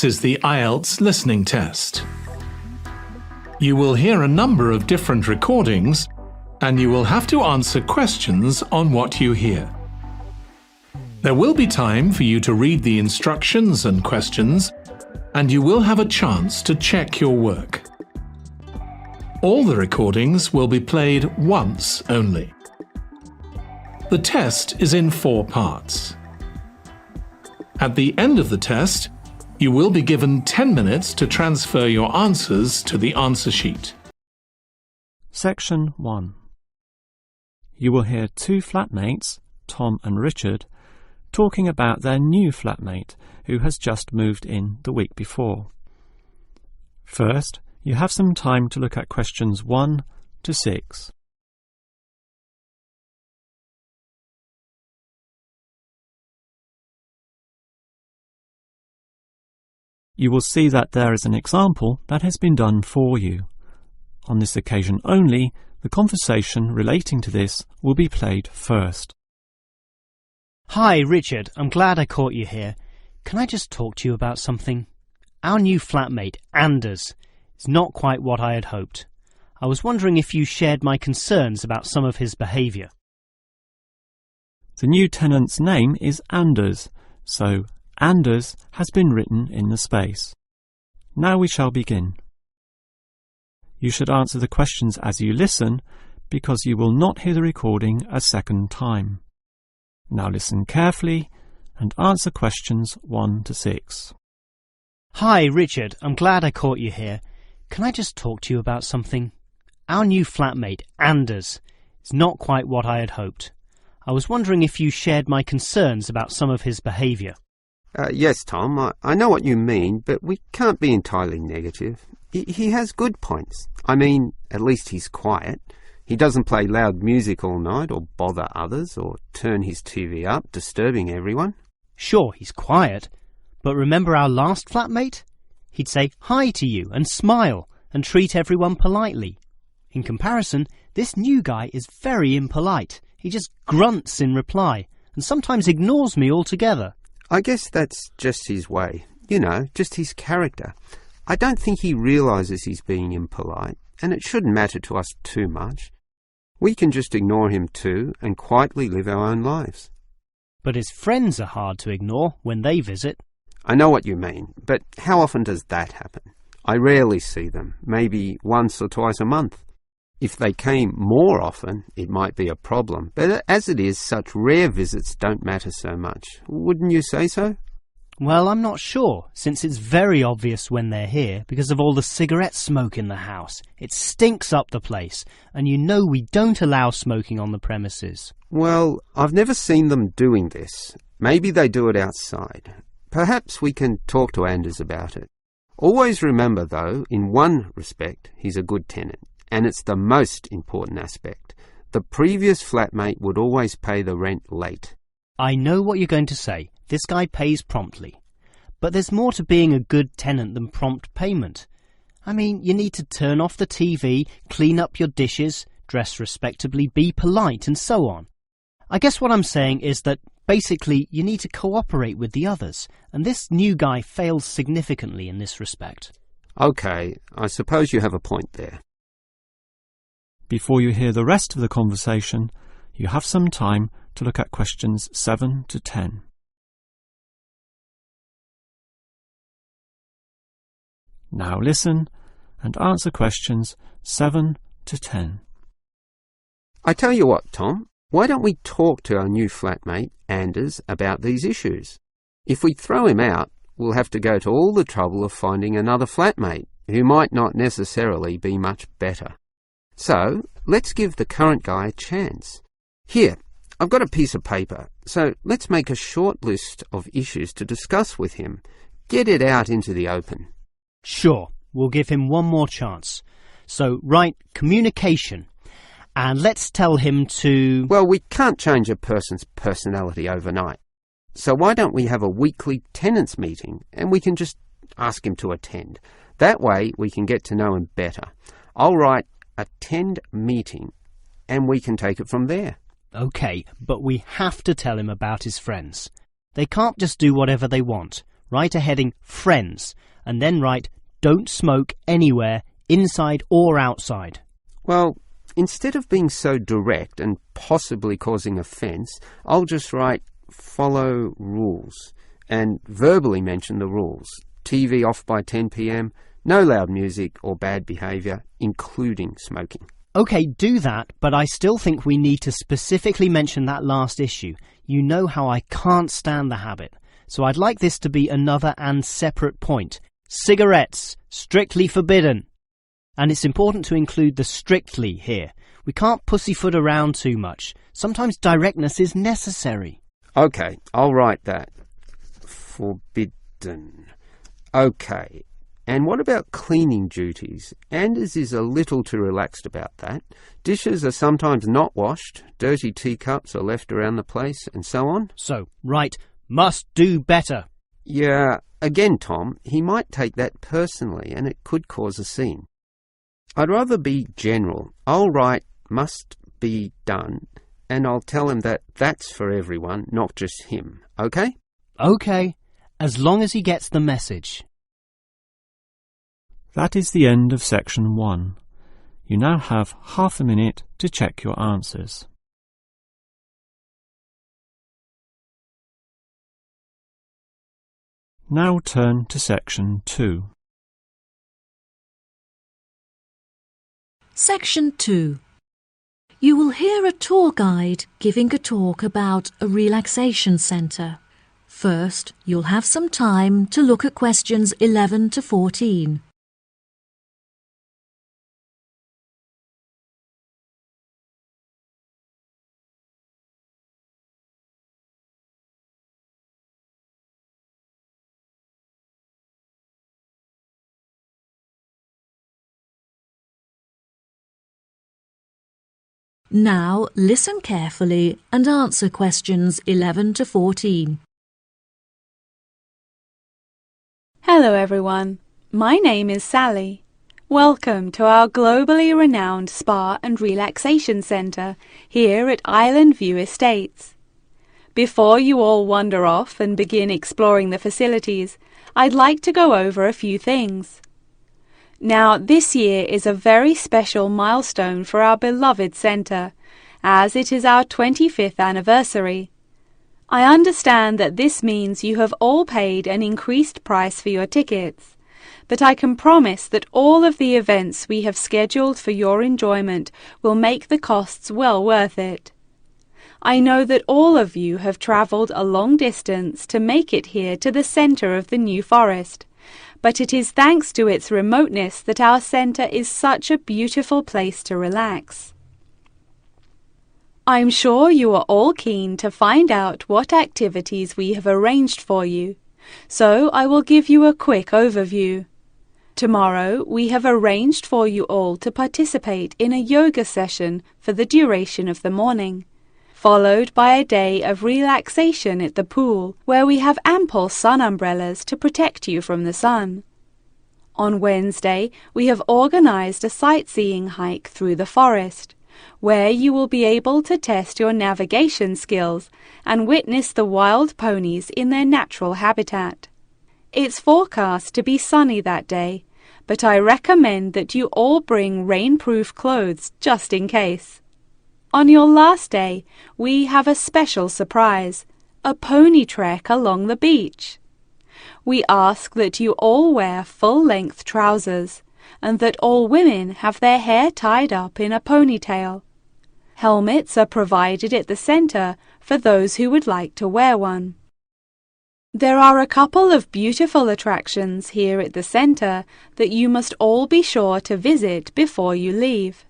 This is the IELTS listening test. You will hear a number of different recordings and you will have to answer questions on what you hear. There will be time for you to read the instructions and questions, and you will have a chance to check your work. All the recordings will be played once only. The test is in 4 parts. At the end of the test, you will be given 10 minutes to transfer your answers to the answer sheet. Section 1. You will hear 2 flatmates, Tom and Richard, talking about their new flatmate who has just moved in the week before. First, you have some time to look at questions 1 to 6. You will see that there is an example that has been done for you. On this occasion only, the conversation relating to this will be played first. Hi, Richard. I'm glad I caught you here. Can I just talk to you about something? Our new flatmate, Anders, is not quite what I had hoped. I was wondering if you shared my concerns about some of his behaviour. The new tenant's name is Anders, so Anders has been written in the space. Now we shall begin. You should answer the questions as you listen, because you will not hear the recording a second time. Now listen carefully and answer questions 1 to 6. Hi, Richard. I'm glad I caught you here. Can I just talk to you about something? Our new flatmate, Anders, is not quite what I had hoped. I was wondering if you shared my concerns about some of his behaviour. Yes, Tom, I know what you mean, but we can't be entirely negative. He has good points. I mean, at least he's quiet. He doesn't play loud music all night or bother others or turn his TV up, disturbing everyone. Sure, he's quiet, but remember our last flatmate? He'd say hi to you and smile and treat everyone politely. In comparison, this new guy is very impolite. He just grunts in reply and sometimes ignores me altogether. I guess that's just his way, just his character. I don't think he realises he's being impolite, and it shouldn't matter to us too much. We can just ignore him too and quietly live our own lives. But his friends are hard to ignore when they visit. I know what you mean, but how often does that happen? I rarely see them, maybe once or twice a month. If they came more often, it might be a problem, but as it is, such rare visits don't matter so much. Wouldn't you say so? Well, I'm not sure, since it's very obvious when they're here because of all the cigarette smoke in the house. It stinks up the place, and you know we don't allow smoking on the premises. Well, I've never seen them doing this. Maybe they do it outside. Perhaps we can talk to Anders about it. Always remember, though, in one respect, he's a good tenant. And it's the most important aspect. The previous flatmate would always pay the rent late. I know what you're going to say. This guy pays promptly. But there's more to being a good tenant than prompt payment. I mean, you need to turn off the TV, clean up your dishes, dress respectably, be polite, and so on. I guess what I'm saying is that basically you need to cooperate with the others, and this new guy fails significantly in this respect. OK, I suppose you have a point there. Before you hear the rest of the conversation, you have some time to look at questions 7 to 10. Now listen and answer questions 7 to 10. I tell you what, Tom, why don't we talk to our new flatmate, Anders, about these issues? If we throw him out, we'll have to go to all the trouble of finding another flatmate, who might not necessarily be much better. So, let's give the current guy a chance. Here, I've got a piece of paper, so let's make a short list of issues to discuss with him. Get it out into the open. Sure, we'll give him one more chance. So, write communication, and let's tell him to... Well, we can't change a person's personality overnight. So why don't we have a weekly tenants meeting, and we can just ask him to attend. That way, we can get to know him better. I'll write attend meeting, and we can take it from there. OK, but we have to tell him about his friends. They can't just do whatever they want. write a heading Friends, and then write Don't smoke anywhere, inside or outside. Well, instead of being so direct and possibly causing offence, I'll just write Follow rules and verbally mention the rules. TV off by 10 p.m, no loud music or bad behaviour, including smoking. OK, do that, but I still think we need to specifically mention that last issue. You know how I can't stand the habit. So I'd like this to be another and separate point. Cigarettes, strictly forbidden. And it's important to include the strictly here. We can't pussyfoot around too much. Sometimes directness is necessary. OK, I'll write that. Forbidden. OK. And what about cleaning duties? Anders is a little too relaxed about that. Dishes are sometimes not washed, dirty teacups are left around the place, and so on. So, right, must do better. Yeah, again, Tom, he might take that personally, and it could cause a scene. I'd rather be general. I'll write must be done, and I'll tell him that that's for everyone, not just him. OK? OK, as long as he gets the message. That is the end of section 1. You now have half a minute to check your answers. Now turn to section 2. Section 2. You will hear a tour guide giving a talk about a relaxation centre. First, you'll have some time to look at questions 11 to 14. Now listen carefully and answer questions 11 to 14. Hello everyone, my name is Sally. Welcome to our globally renowned spa and relaxation centre here at Island View Estates. Before you all wander off and begin exploring the facilities, I'd like to go over a few things. Now, this year is a very special milestone for our beloved centre, as it is our 25th anniversary. I understand that this means you have all paid an increased price for your tickets, but I can promise that all of the events we have scheduled for your enjoyment will make the costs well worth it. I know that all of you have travelled a long distance to make it here to the centre of the New Forest, but it is thanks to its remoteness that our centre is such a beautiful place to relax. I'm sure you are all keen to find out what activities we have arranged for you, so I will give you a quick overview. Tomorrow we have arranged for you all to participate in a yoga session for the duration of the morning, followed by a day of relaxation at the pool, where we have ample sun umbrellas to protect you from the sun. On Wednesday, we have organised a sightseeing hike through the forest, where you will be able to test your navigation skills and witness the wild ponies in their natural habitat. It's forecast to be sunny that day, but I recommend that you all bring rainproof clothes just in case. On your last day, we have a special surprise, a pony trek along the beach. We ask that you all wear full-length trousers and that all women have their hair tied up in a ponytail. Helmets are provided at the centre for those who would like to wear one. There are a couple of beautiful attractions here at the centre that you must all be sure to visit before you leave.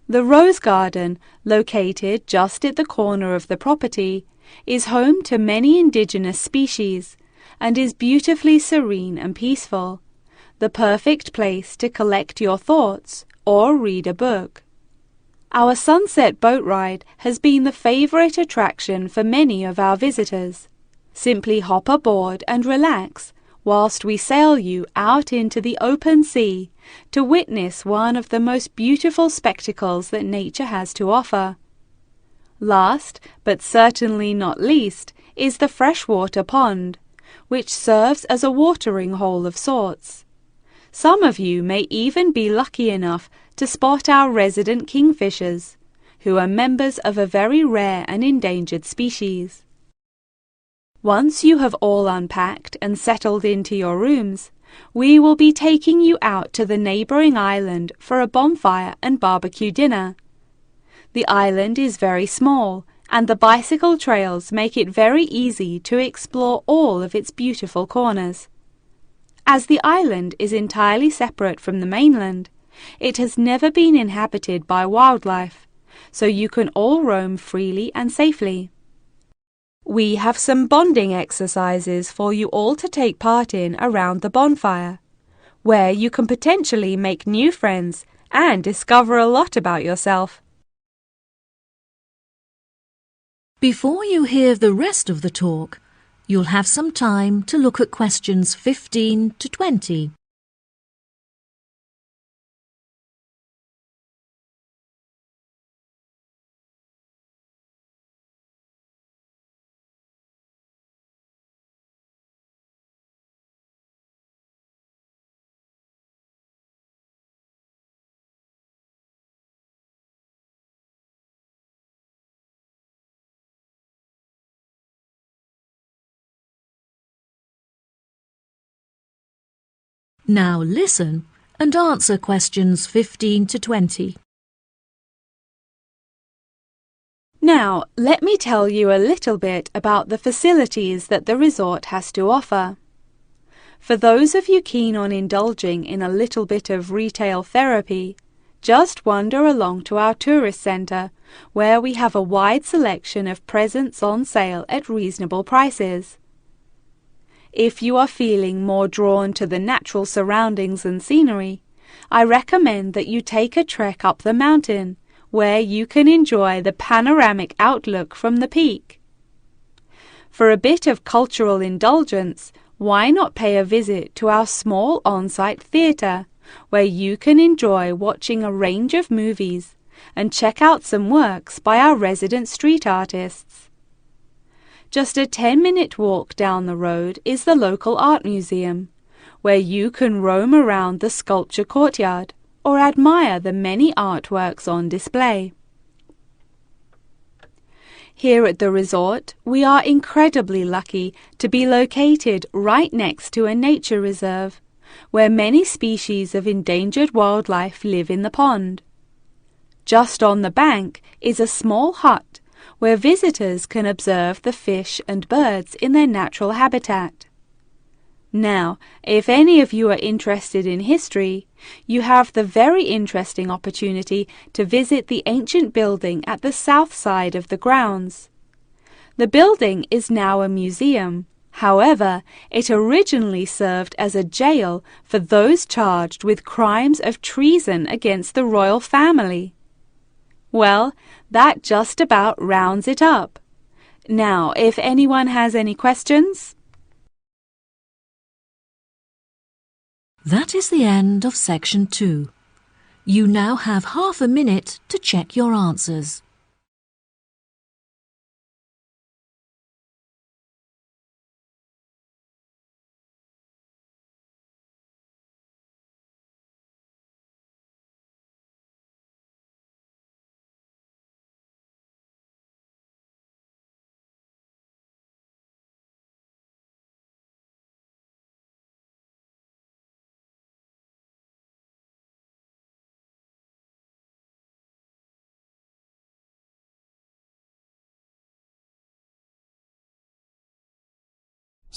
The Rose Garden, located just at the corner of the property, is home to many indigenous species and is beautifully serene and peaceful, the perfect place to collect your thoughts or read a book. Our sunset boat ride has been the favourite attraction for many of our visitors. Simply hop aboard and relax whilst we sail you out into the open sea to witness one of the most beautiful spectacles that nature has to offer. Last, but certainly not least, is the freshwater pond, which serves as a watering hole of sorts. Some of you may even be lucky enough to spot our resident kingfishers, who are members of a very rare and endangered species. Once you have all unpacked and settled into your rooms, we will be taking you out to the neighbouring island for a bonfire and barbecue dinner. The island is very small, and the bicycle trails make it very easy to explore all of its beautiful corners. As the island is entirely separate from the mainland, it has never been inhabited by wildlife, so you can all roam freely and safely. We have some bonding exercises for you all to take part in around the bonfire, where you can potentially make new friends and discover a lot about yourself. Before you hear the rest of the talk, you'll have some time to look at questions 15 to 20. Now listen and answer questions 15 to 20. Now, let me tell you a little bit about the facilities that the resort has to offer. For those of you keen on indulging in a little bit of retail therapy, just wander along to our tourist centre, where we have a wide selection of presents on sale at reasonable prices. If you are feeling more drawn to the natural surroundings and scenery, I recommend that you take a trek up the mountain, where you can enjoy the panoramic outlook from the peak. For a bit of cultural indulgence, why not pay a visit to our small on-site theatre, where you can enjoy watching a range of movies and check out some works by our resident street artists. Just a 10-minute walk down the road is the local art museum, where you can roam around the sculpture courtyard or admire the many artworks on display. Here at the resort, we are incredibly lucky to be located right next to a nature reserve, where many species of endangered wildlife live in the pond. Just on the bank is a small hut where visitors can observe the fish and birds in their natural habitat. Now, if any of you are interested in history, you have the very interesting opportunity to visit the ancient building at the south side of the grounds. The building is now a museum. However, it originally served as a jail for those charged with crimes of treason against the royal family. Well, that just about rounds it up. Now, if anyone has any questions? That is the end of section 2. You now have half a minute to check your answers.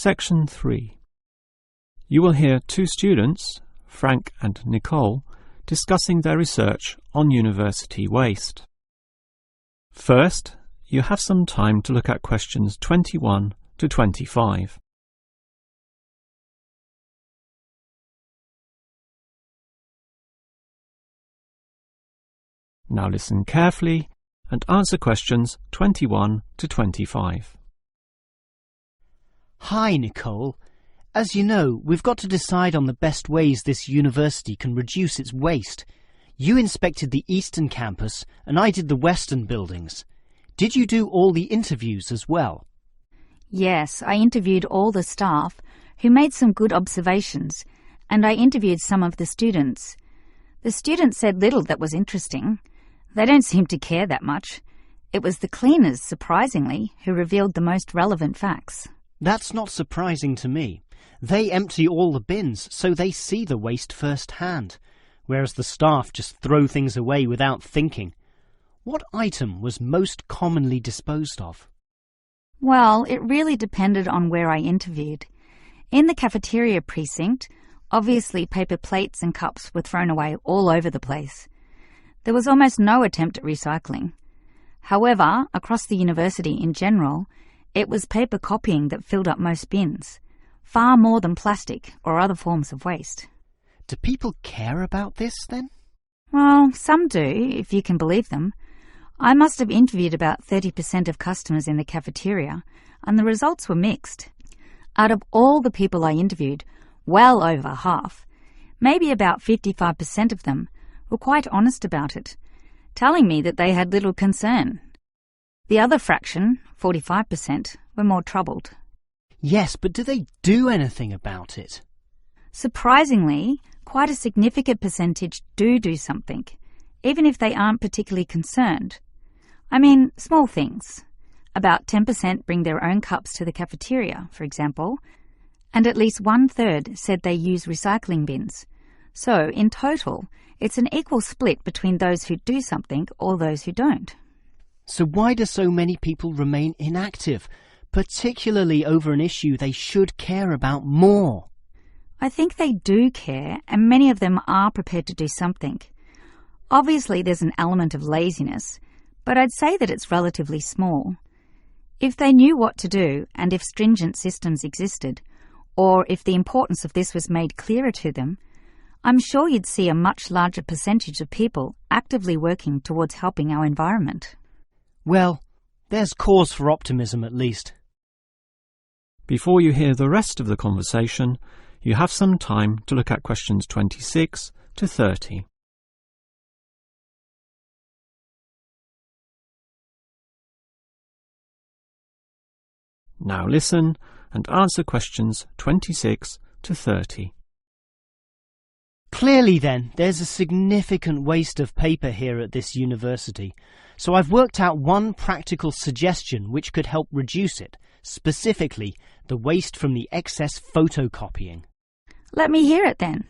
Section 3. You will hear two students, Frank and Nicole, discussing their research on university waste. First, you have some time to look at questions 21 to 25. Now listen carefully and answer questions 21 to 25. Hi, Nicole. As you know, we've got to decide on the best ways this university can reduce its waste. You inspected the eastern campus and I did the western buildings. Did you do all the interviews as well? Yes, I interviewed all the staff, who made some good observations, and I interviewed some of the students. The students said little that was interesting. They don't seem to care that much. It was the cleaners, surprisingly, who revealed the most relevant facts. That's not surprising to me. They empty all the bins, so they see the waste firsthand, whereas the staff just throw things away without thinking. What item was most commonly disposed of? Well, it really depended on where I interviewed. In the cafeteria precinct, obviously paper plates and cups were thrown away all over the place. There was almost no attempt at recycling. However, across the university in general, it was paper copying that filled up most bins, far more than plastic or other forms of waste. Do people care about this, then? Well, some do, if you can believe them. I must have interviewed about 30% of customers in the cafeteria, and the results were mixed. Out of all the people I interviewed, well over half, maybe about 55% of them, were quite honest about it, telling me that they had little concern. The other fraction, 45%, were more troubled. Yes, but do they do anything about it? Surprisingly, quite a significant percentage do something, even if they aren't particularly concerned. I mean, small things. About 10% bring their own cups to the cafeteria, for example, and at least 1/3 said they use recycling bins. So, in total, it's an equal split between those who do something or those who don't. So why do so many people remain inactive, particularly over an issue they should care about more? I think they do care, and many of them are prepared to do something. Obviously, there's an element of laziness, but I'd say that it's relatively small. If they knew what to do, and if stringent systems existed, or if the importance of this was made clearer to them, I'm sure you'd see a much larger percentage of people actively working towards helping our environment. Well, there's cause for optimism at least. Before you hear the rest of the conversation, you have some time to look at questions 26 to 30. Now listen and answer questions 26 to 30. Clearly then, there's a significant waste of paper here at this university, so I've worked out one practical suggestion which could help reduce it, specifically the waste from the excess photocopying. Let me hear it then.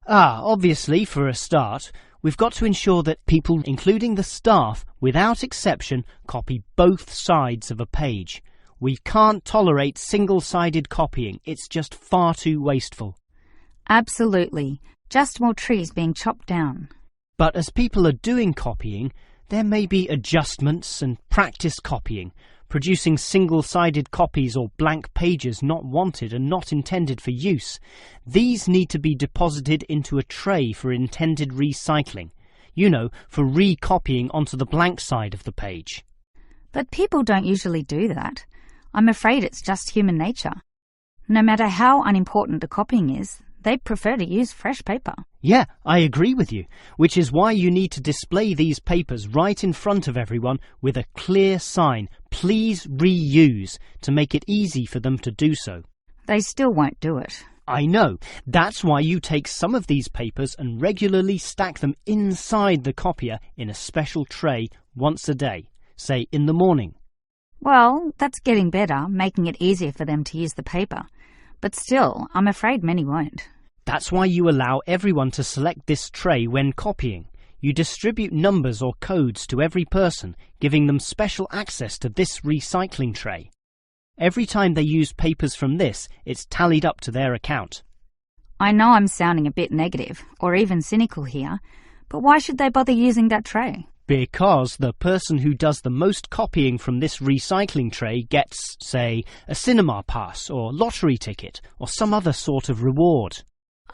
Obviously, for a start, we've got to ensure that people, including the staff, without exception, copy both sides of a page. We can't tolerate single-sided copying. It's just far too wasteful. Absolutely. Just more trees being chopped down. But as people are doing copying, there may be adjustments and practice copying, producing single-sided copies or blank pages not wanted and not intended for use. These need to be deposited into a tray for intended recycling. You know, for recopying onto the blank side of the page. But people don't usually do that. I'm afraid it's just human nature. No matter how unimportant the copying is, they prefer to use fresh paper. Yeah, I agree with you, which is why you need to display these papers right in front of everyone with a clear sign, "Please reuse," to make it easy for them to do so. They still won't do it. I know. That's why you take some of these papers and regularly stack them inside the copier in a special tray once a day, say in the morning. Well, that's getting better, making it easier for them to use the paper. But still, I'm afraid many won't. That's why you allow everyone to select this tray when copying. You distribute numbers or codes to every person, giving them special access to this recycling tray. Every time they use papers from this, it's tallied up to their account. I know I'm sounding a bit negative, or even cynical here, but why should they bother using that tray? Because the person who does the most copying from this recycling tray gets, say, a cinema pass or lottery ticket or some other sort of reward.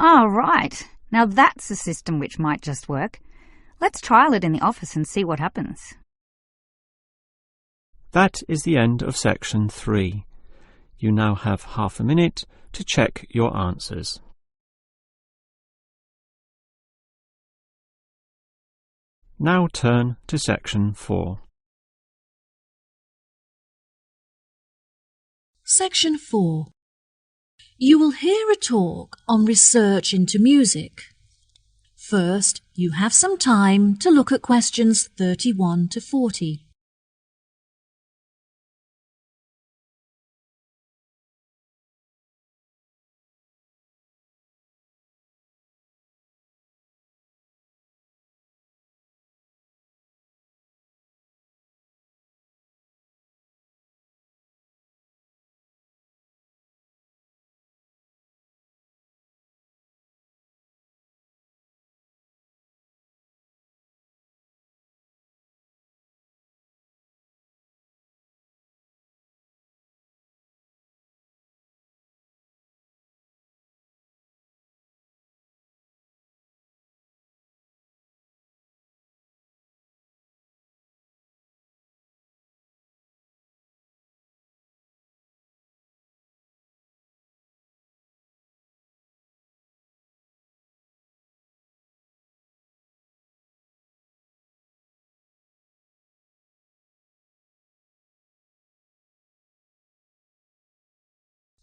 Oh, right. Now that's a system which might just work. Let's trial it in the office and see what happens. That is the end of section 3. You now have half a minute to check your answers. Now turn to section 4. Section 4. You will hear a talk on research into music. First, you have some time to look at questions 31 to 40.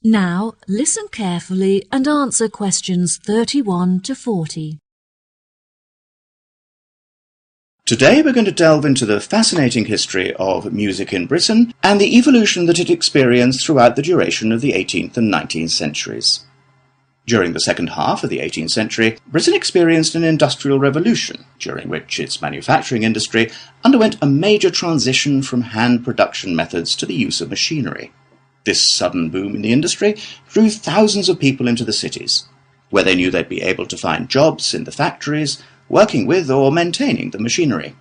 Now, listen carefully and answer questions 31 to 40. Today we're going to delve into the fascinating history of music in Britain and the evolution that it experienced throughout the duration of the 18th and 19th centuries. During the second half of the 18th century, Britain experienced an industrial revolution, during which its manufacturing industry underwent a major transition from hand production methods to the use of machinery. This sudden boom in the industry drew thousands of people into the cities, where they knew they'd be able to find jobs in the factories, working with or maintaining the machinery.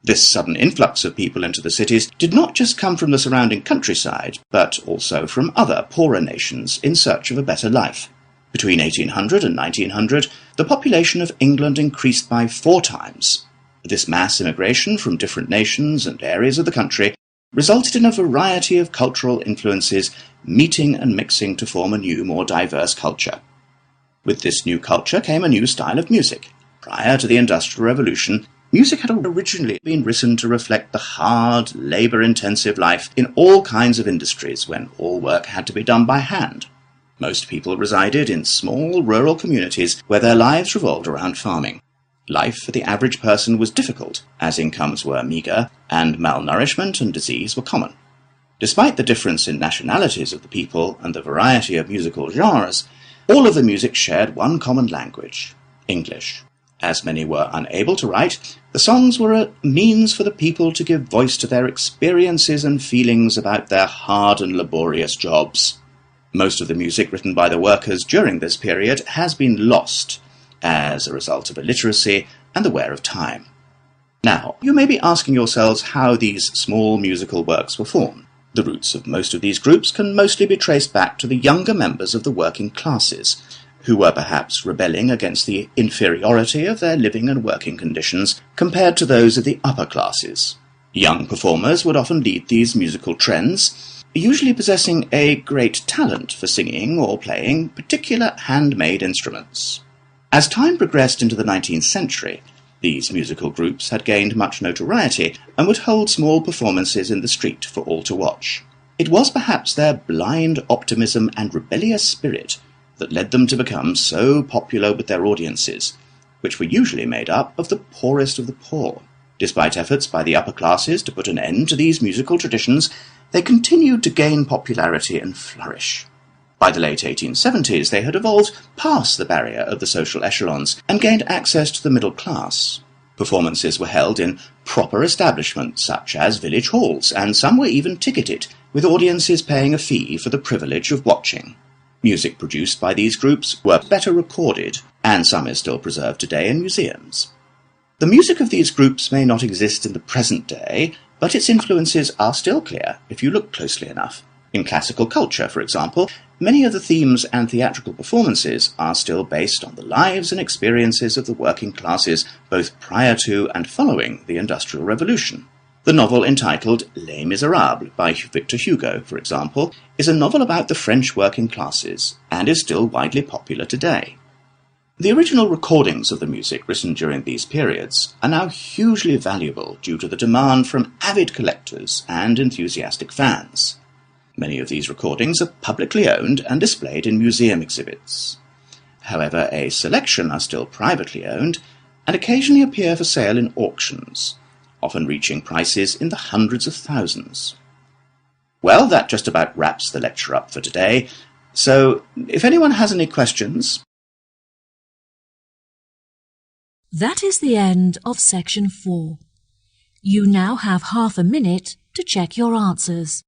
This sudden influx of people into the cities did not just come from the surrounding countryside, but also from other poorer nations in search of a better life. Between 1800 and 1900, the population of England increased by 4 times. This mass immigration from different nations and areas of the country resulted in a variety of cultural influences meeting and mixing to form a new, more diverse culture. With this new culture came a new style of music. Prior to the Industrial Revolution, music had originally been written to reflect the hard, labour-intensive life in all kinds of industries when all work had to be done by hand. Most people resided in small rural communities where their lives revolved around farming. Life for the average person was difficult, as incomes were meagre, and malnourishment and disease were common. Despite the difference in nationalities of the people and the variety of musical genres, all of the music shared one common language, English. As many were unable to write, the songs were a means for the people to give voice to their experiences and feelings about their hard and laborious jobs. Most of the music written by the workers during this period has been lost, as a result of illiteracy and the wear of time. Now, you may be asking yourselves how these small musical works were formed. The roots of most of these groups can mostly be traced back to the younger members of the working classes, who were perhaps rebelling against the inferiority of their living and working conditions compared to those of the upper classes. Young performers would often lead these musical trends, usually possessing a great talent for singing or playing particular handmade instruments. As time progressed into the 19th century, these musical groups had gained much notoriety and would hold small performances in the street for all to watch. It was perhaps their blind optimism and rebellious spirit that led them to become so popular with their audiences, which were usually made up of the poorest of the poor. Despite efforts by the upper classes to put an end to these musical traditions, they continued to gain popularity and flourish. By the late 1870s, they had evolved past the barrier of the social echelons and gained access to the middle class. Performances were held in proper establishments, such as village halls, and some were even ticketed, with audiences paying a fee for the privilege of watching. Music produced by these groups were better recorded, and some is still preserved today in museums. The music of these groups may not exist in the present day, but its influences are still clear if you look closely enough. In classical culture, for example, many of the themes and theatrical performances are still based on the lives and experiences of the working classes both prior to and following the Industrial Revolution. The novel entitled Les Miserables by Victor Hugo, for example, is a novel about the French working classes and is still widely popular today. The original recordings of the music written during these periods are now hugely valuable due to the demand from avid collectors and enthusiastic fans. Many of these recordings are publicly owned and displayed in museum exhibits. However, a selection are still privately owned and occasionally appear for sale in auctions, often reaching prices in the hundreds of thousands. Well, that just about wraps the lecture up for today, so if anyone has any questions... That is the end of section 4. You now have half a minute to check your answers.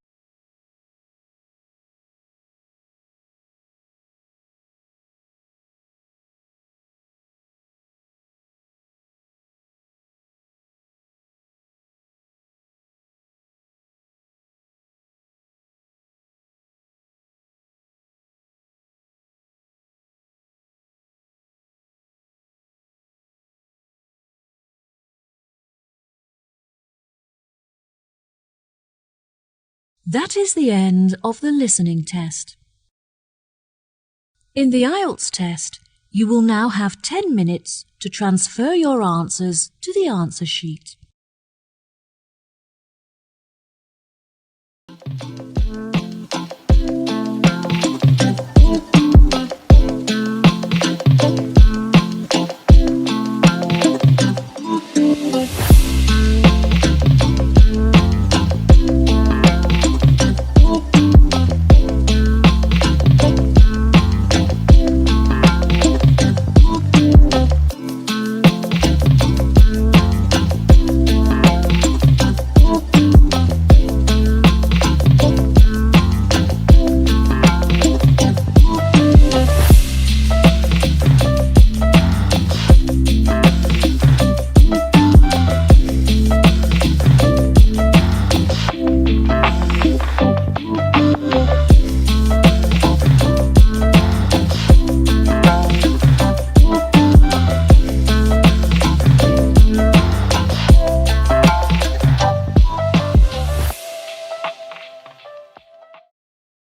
That is the end of the listening test. In the IELTS test, you will now have 10 minutes to transfer your answers to the answer sheet.